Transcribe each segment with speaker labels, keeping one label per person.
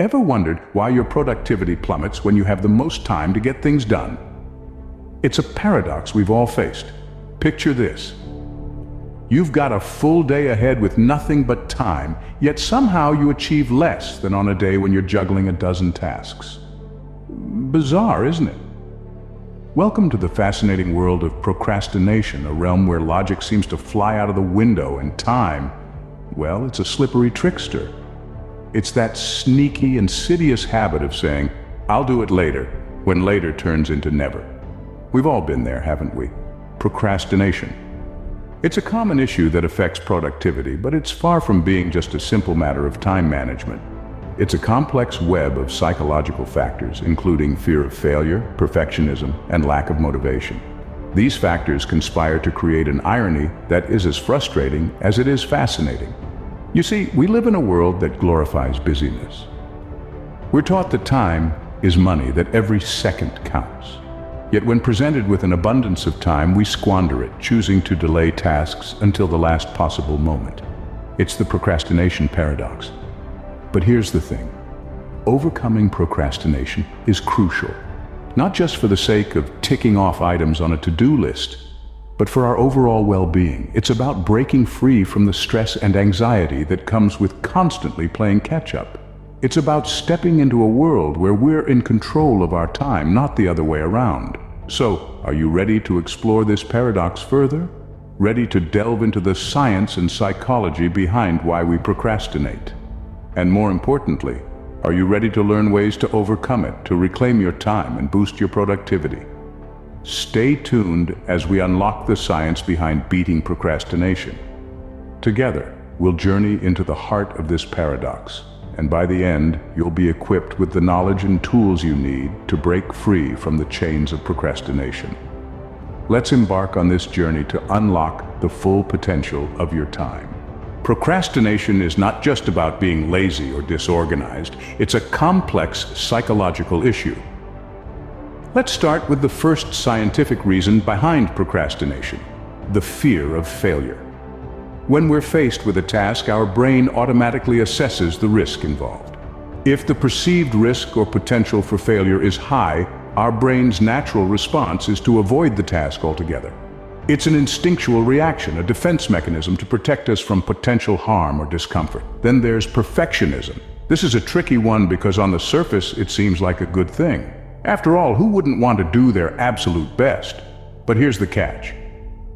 Speaker 1: Ever wondered why your productivity plummets when you have the most time to get things done? It's a paradox we've all faced. Picture this. You've got a full day ahead with nothing but time, yet somehow you achieve less than on a day when you're juggling a dozen tasks. Bizarre, isn't it? Welcome to the fascinating world of procrastination, a realm where logic seems to fly out of the window and time, well, it's a slippery trickster. It's that sneaky, insidious habit of saying, "I'll do it later," when later turns into never. We've all been there, haven't we? Procrastination. It's a common issue that affects productivity, but it's far from being just a simple matter of time management. It's a complex web of psychological factors, including fear of failure, perfectionism, and lack of motivation. These factors conspire to create an irony that is as frustrating as it is fascinating. You see, we live in a world that glorifies busyness. We're taught that time is money, that every second counts. Yet when presented with an abundance of time, we squander it, choosing to delay tasks until the last possible moment. It's the procrastination paradox. But here's the thing. Overcoming procrastination is crucial, not just for the sake of ticking off items on a to-do list, but for our overall well-being. It's about breaking free from the stress and anxiety that comes with constantly playing catch-up. It's about stepping into a world where we're in control of our time, not the other way around. So, are you ready to explore this paradox further? Ready to delve into the science and psychology behind why we procrastinate? And more importantly, are you ready to learn ways to overcome it, to reclaim your time and boost your productivity? Stay tuned as we unlock the science behind beating procrastination. Together, we'll journey into the heart of this paradox, and by the end, you'll be equipped with the knowledge and tools you need to break free from the chains of procrastination. Let's embark on this journey to unlock the full potential of your time. Procrastination is not just about being lazy or disorganized. It's a complex psychological issue. Let's start with the first scientific reason behind procrastination: the fear of failure. When we're faced with a task, our brain automatically assesses the risk involved. If the perceived risk or potential for failure is high, our brain's natural response is to avoid the task altogether. It's an instinctual reaction, a defense mechanism to protect us from potential harm or discomfort. Then there's perfectionism. This is a tricky one because on the surface it seems like a good thing. After all, who wouldn't want to do their absolute best? But here's the catch.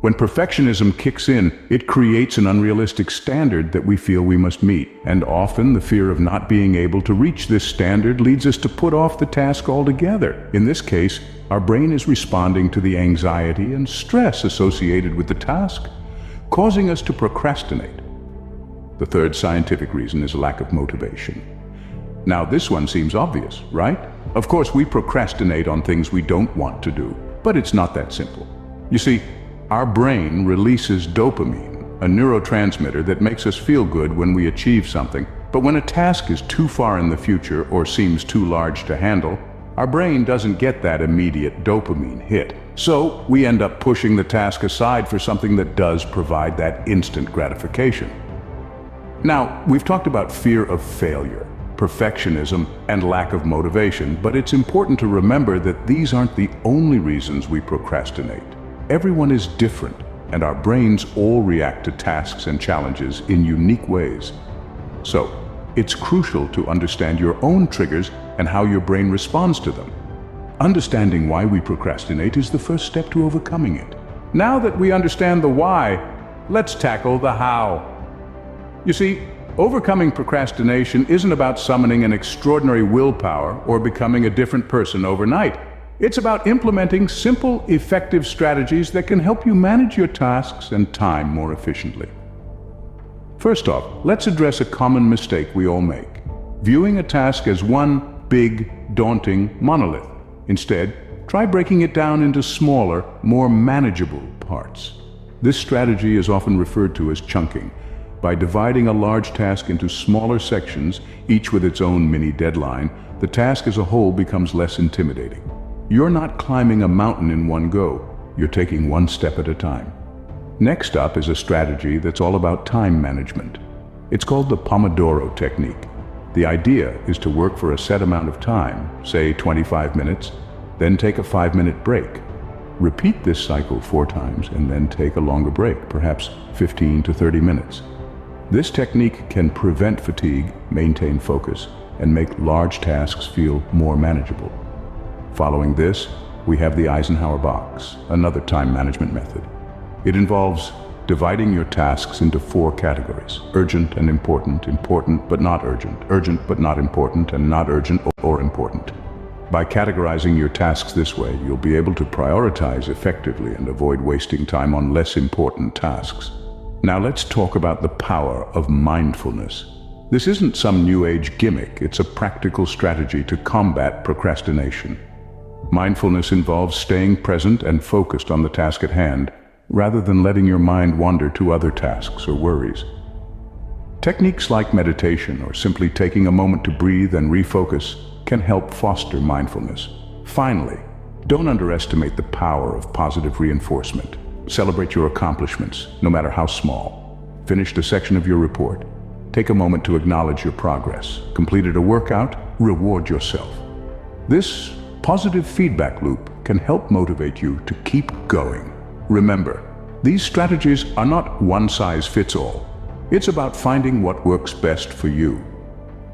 Speaker 1: When perfectionism kicks in, it creates an unrealistic standard that we feel we must meet. And often the fear of not being able to reach this standard leads us to put off the task altogether. In this case, our brain is responding to the anxiety and stress associated with the task, causing us to procrastinate. The third scientific reason is a lack of motivation. Now, this one seems obvious, right? Of course, we procrastinate on things we don't want to do, but it's not that simple. You see, our brain releases dopamine, a neurotransmitter that makes us feel good when we achieve something. But when a task is too far in the future or seems too large to handle, our brain doesn't get that immediate dopamine hit. So we end up pushing the task aside for something that does provide that instant gratification. Now, we've talked about fear of failure, perfectionism, and lack of motivation, but it's important to remember that these aren't the only reasons we procrastinate. Everyone is different, and our brains all react to tasks and challenges in unique ways. So, it's crucial to understand your own triggers and how your brain responds to them. Understanding why we procrastinate is the first step to overcoming it. Now that we understand the why, let's tackle the how. You see, overcoming procrastination isn't about summoning an extraordinary willpower or becoming a different person overnight. It's about implementing simple, effective strategies that can help you manage your tasks and time more efficiently. First off, let's address a common mistake we all make: viewing a task as one big, daunting monolith. Instead, try breaking it down into smaller, more manageable parts. This strategy is often referred to as chunking. By dividing a large task into smaller sections, each with its own mini deadline, the task as a whole becomes less intimidating. You're not climbing a mountain in one go. You're taking one step at a time. Next up is a strategy that's all about time management. It's called the Pomodoro technique. The idea is to work for a set amount of time, say 25 minutes, then take a 5-minute break. Repeat this cycle 4 times and then take a longer break, perhaps 15 to 30 minutes. This technique can prevent fatigue, maintain focus, and make large tasks feel more manageable. Following this, we have the Eisenhower box, another time management method. It involves dividing your tasks into 4 categories: urgent and important, important but not urgent, urgent but not important, and not urgent or important. By categorizing your tasks this way, you'll be able to prioritize effectively and avoid wasting time on less important tasks. Now let's talk about the power of mindfulness. This isn't some new age gimmick, it's a practical strategy to combat procrastination. Mindfulness involves staying present and focused on the task at hand, rather than letting your mind wander to other tasks or worries. Techniques like meditation or simply taking a moment to breathe and refocus can help foster mindfulness. Finally, don't underestimate the power of positive reinforcement. Celebrate your accomplishments, no matter how small. Finished a section of your report. Take a moment to acknowledge your progress. Completed a workout? Reward yourself. This positive feedback loop can help motivate you to keep going. Remember, these strategies are not one size fits all. It's about finding what works best for you.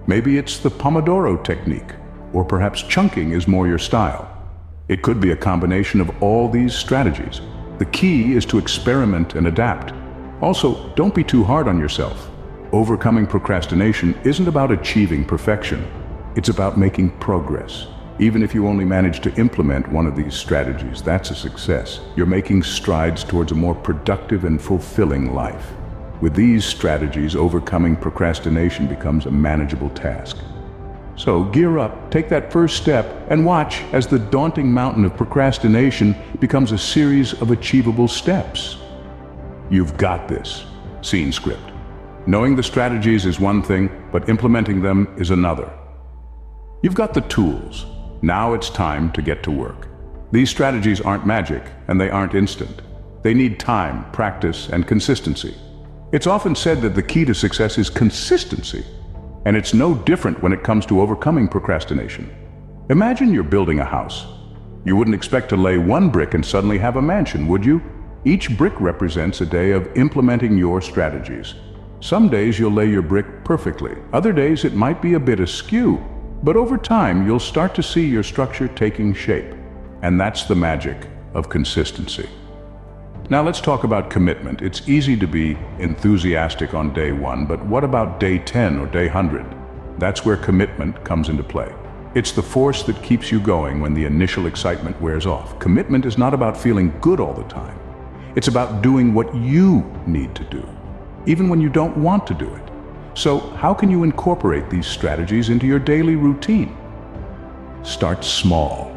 Speaker 1: Maybe it's the Pomodoro technique, or perhaps chunking is more your style. It could be a combination of all these strategies. The key is to experiment and adapt. Also, don't be too hard on yourself. Overcoming procrastination isn't about achieving perfection. It's about making progress. Even if you only manage to implement one of these strategies, that's a success. You're making strides towards a more productive and fulfilling life. With these strategies, overcoming procrastination becomes a manageable task. So gear up, take that first step, and watch as the daunting mountain of procrastination becomes a series of achievable steps. You've got this. Scene script. Knowing the strategies is one thing, but implementing them is another. You've got the tools. Now it's time to get to work. These strategies aren't magic, and they aren't instant. They need time, practice, and consistency. It's often said that the key to success is consistency, and it's no different when it comes to overcoming procrastination. Imagine you're building a house. You wouldn't expect to lay one brick and suddenly have a mansion, would you? Each brick represents a day of implementing your strategies. Some days you'll lay your brick perfectly. Other days it might be a bit askew. But over time, you'll start to see your structure taking shape. And that's the magic of consistency. Now let's talk about commitment. It's easy to be enthusiastic on day 1, but what about day 10 or day 100? That's where commitment comes into play. It's the force that keeps you going when the initial excitement wears off. Commitment is not about feeling good all the time. It's about doing what you need to do, even when you don't want to do it. So, how can you incorporate these strategies into your daily routine? Start small.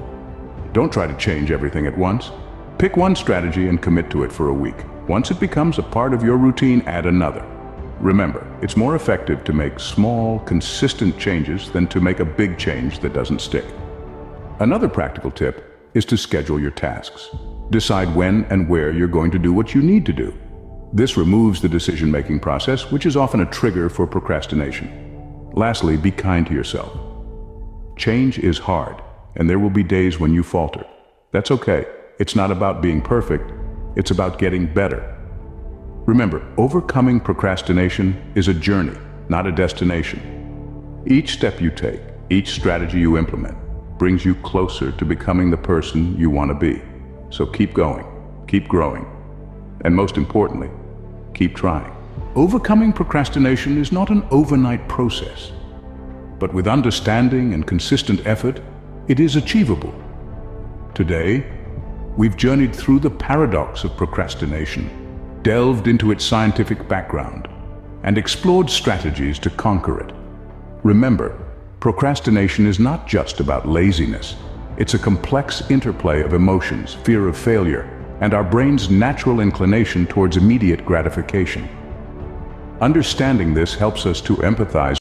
Speaker 1: Don't try to change everything at once. Pick one strategy and commit to it for a week. Once it becomes a part of your routine, add another. Remember, it's more effective to make small, consistent changes than to make a big change that doesn't stick. Another practical tip is to schedule your tasks. Decide when and where you're going to do what you need to do. This removes the decision-making process, which is often a trigger for procrastination. Lastly, be kind to yourself. Change is hard, and there will be days when you falter. That's okay. It's not about being perfect. It's about getting better. Remember, overcoming procrastination is a journey, not a destination. Each step you take, each strategy you implement, brings you closer to becoming the person you want to be. So keep going, keep growing, and most importantly, keep trying. Overcoming procrastination is not an overnight process, but with understanding and consistent effort, it is achievable. Today, we've journeyed through the paradox of procrastination, delved into its scientific background, and explored strategies to conquer it. Remember, procrastination is not just about laziness. It's a complex interplay of emotions, fear of failure, and our brain's natural inclination towards immediate gratification. Understanding this helps us to empathize